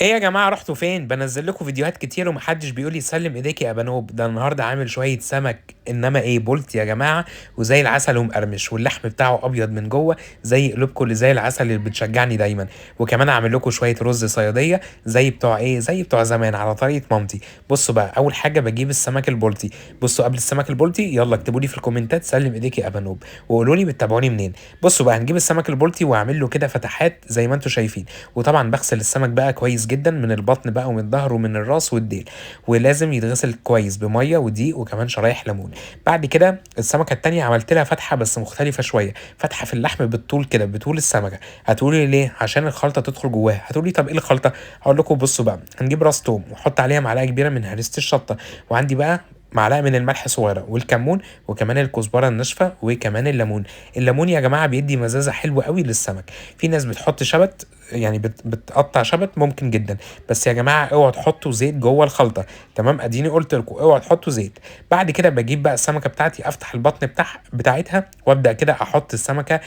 ايه يا جماعة رحتوا فين؟ بنزل لكم فيديوهات كتير ومحدش بيقول لي سلم ايديك يا بنوب. ده النهارده عامل شوية سمك، انما ايه بولت يا جماعة، وزي العسل ومقرمش، واللحم بتاعه ابيض من جوه زي قلوبكم اللي زي العسل اللي بتشجعني دايما. وكمان اعمل لكم شوية رز صيادية زي بتوع ايه، زي بتوع زمان على طريقة مامتي. بصوا بقى، اول حاجة بجيب السمك البولتي. بصوا قبل السمك البولتي يلا اكتبوا لي في الكومنتات سلم ايديك يا بنوب، وقولوا لي بتتابعوني منين. بصوا بقى، هنجيب السمك البولتي واعمل له كده فتحات زي ما انتم شايفين. وطبعا بغسل السمك بقى كويس جدا من البطن بقى ومن الظهر ومن الراس والديل. ولازم يتغسل كويس بميه ودقيق وكمان شرايح ليمون. بعد كده السمكه التانية عملت لها فتحه بس مختلفه شويه، فتحه في اللحم بالطول كده بطول السمكه. هتقولي ليه؟ عشان الخلطه تدخل جواها. هتقولي طب ايه الخلطه؟ هقول لكم. بصوا بقى، هنجيب راس توم واحط عليها معلقه كبيره من هريسه الشطه، وعندي بقى معلقه من الملح صغيره والكمون، وكمان الكزبره الناشفه وكمان الليمون. الليمون يا جماعه بيدي مزازه حلوه قوي للسمك. في ناس بتحط شبت، يعني بتقطع شبت ممكن جدا. بس يا جماعه اوعوا تحطوا زيت جوه الخلطه. تمام، اديني قلت لكم اوعوا تحطوا زيت. بعد كده بجيب بقى السمكه بتاعتي، افتح البطن بتاعتها وابدا كده احط السمكه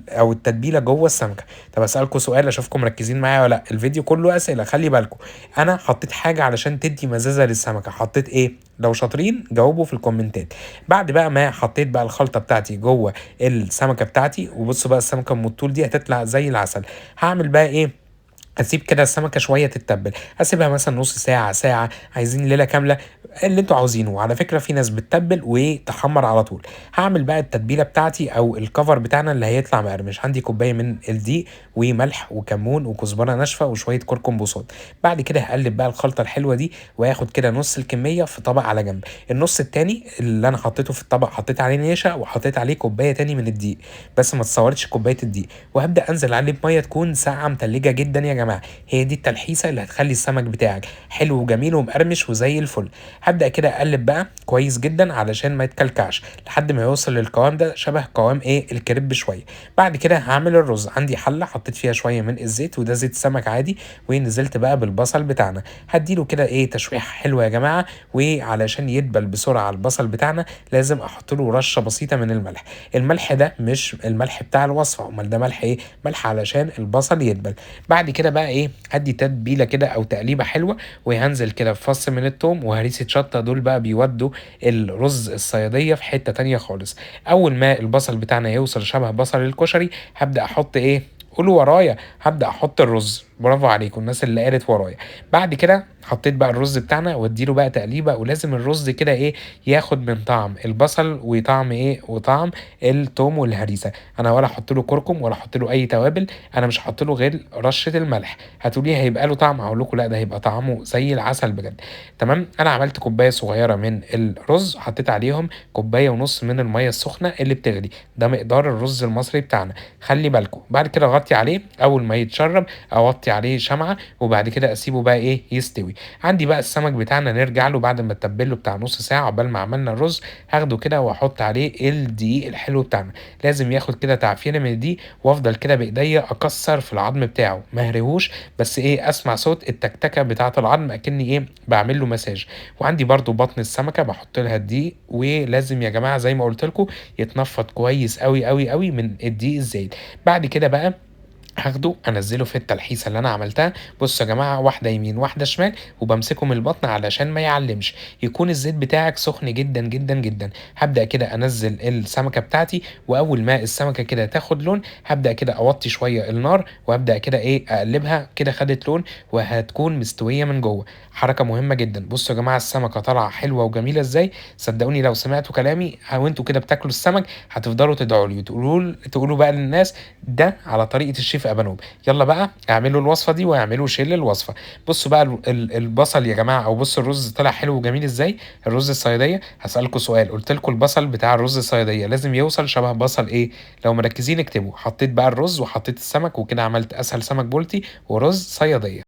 او التتبيله جوه السمكه. طب اسالكم سؤال، اشوفكم مركزين معايا ولا لا؟ الفيديو كله اسئله، خلي بالكم. انا حطيت حاجه علشان تدي مزازه للسمكه، حطيت ايه؟ لو شاطرين جاوبوا في الكومنتات. بعد بقى ما حطيت بقى الخلطه بتاعتي جوه السمكه بتاعتي، وبصوا بقى السمكه ام الطول دي هتطلع زي العسل. هعمل بقى ايه؟ اسيب كده السمكه شويه تتبل، اسيبها مثلا نص ساعه ساعه، عايزين ليله كامله، اللي انتوا عاوزينه. وعلى فكره في ناس بتتبل وتحمر على طول. هعمل بقى التتبيله بتاعتي او الكفر بتاعنا اللي هيطلع مقرمش. عندي كوبايه من الدقيق وملح وكمون وكزبره ناشفه وشويه كركم بوصات. بعد كده هقلب بقى الخلطه الحلوه دي، واخد كده نص الكميه في طبق على جنب. النص التاني اللي انا حطيته في الطبق حطيت عليه نشا وحطيت عليه كوبايه تاني من الدقيق، بس ما تصورتش كوبايه الدقيق. وهبدا انزل عليه بميه تكون ساقعه متلجه جدا يا جماعه. هي دي التلحيسه اللي هتخلي السمك بتاعك حلو وجميل ومقرمش وزي الفل. هبدا كده اقلب بقى كويس جدا علشان ما يتكلكعش لحد ما يوصل للقوام ده شبه قوام ايه الكريب شويه. بعد كده هعمل الرز. عندي حله حطيت فيها شويه من الزيت، وده زيت سمك عادي. ونزلت بقى بالبصل بتاعنا، هديله كده ايه تشويحه حلوه يا جماعه. وعلشان يدبل بسرعه البصل بتاعنا لازم احط له رشه بسيطه من الملح. الملح ده مش الملح بتاع الوصفه، امال ده ملح ايه؟ ملح علشان البصل يدبل. بعد كده بقى ايه، هدي تتبيله كده او تقليبه حلوه، وهنزل كده بفص من التوم وهريسه شطه. دول بقى بيودوا الرز الصياديه في حته تانية خالص. اول ما البصل بتاعنا يوصل شبه بصل الكشري، هبدا احط ايه؟ قولوا ورايا. هبدا احط الرز. برافو عليكم الناس اللي قالت ورايا. بعد كده حطيت بقى الرز بتاعنا واديله بقى تقليبه. ولازم الرز كده ايه، ياخد من طعم البصل وطعم ايه، وطعم التوم والهريسه. انا ولا احط له كركم ولا احط له اي توابل، انا مش هحط له غير رشه الملح. هتقولي هيبقى له طعم، هقول لكم لا، ده هيبقى طعمه زي العسل بجد. تمام، انا عملت كوبايه صغيره من الرز، حطيت عليهم كوبايه ونص من الميه السخنه اللي بتغلي. ده مقدار الرز المصري بتاعنا. خلي بالكم. بعد كده اغطي عليه، اول ما يتشرب اوطي عليه شمعه، وبعد كده اسيبه بقى ايه يستوي. عندي بقى السمك بتاعنا نرجع له بعد ما اتبله بتاع نص ساعه عقبال ما عملنا الرز. هاخده كده واحط عليه الدقيق الحلو بتاعنا. لازم ياخد كده تعفينه من الدقيق، وافضل كده بايديا اكسر في العظم بتاعه، ما اهريهوش، بس ايه اسمع صوت التكتكه بتاعه العظم اكني ايه بعمل له مساج. وعندي برضو بطن السمكه بحط لها الدقيق، ولازم يا جماعه زي ما قلت لكم يتنفض كويس قوي قوي قوي من الدقيق الزايد. بعد كده بقى هاخده انزله في التلحيسه اللي انا عملتها. بصوا يا جماعه، واحده يمين واحده شمال، وبمسكه من البطن علشان ما يعلمش. يكون الزيت بتاعك سخن جدا جدا جدا. هبدا كده انزل السمكه بتاعتي، واول ما السمكه كده تاخد لون هبدا كده اوطي شويه النار، وابدا كده ايه اقلبها كده خدت لون، وهتكون مستويه من جوه. حركه مهمه جدا. بصوا يا جماعه السمكه طالعه حلوه وجميله ازاي. صدقوني لو سمعتوا كلامي وانتوا كده بتاكلوا السمك هتفضلوا تدعوا لي وتقولوا بقى للناس ده على طريقة الشيف أبانوب. يلا بقى اعملوا الوصفة دي واعملوا شير للوصفة. بصوا بقى البصل يا جماعة، أو بصوا الرز طلع حلو وجميل ازاي. الرز الصيادية، هسألكوا سؤال. قلت لكم البصل بتاع الرز الصيادية لازم يوصل شبه بصل ايه؟ لو مركزين اكتبوا. حطيت بقى الرز وحطيت السمك، وكده عملت أسهل سمك بولتي ورز صيادية.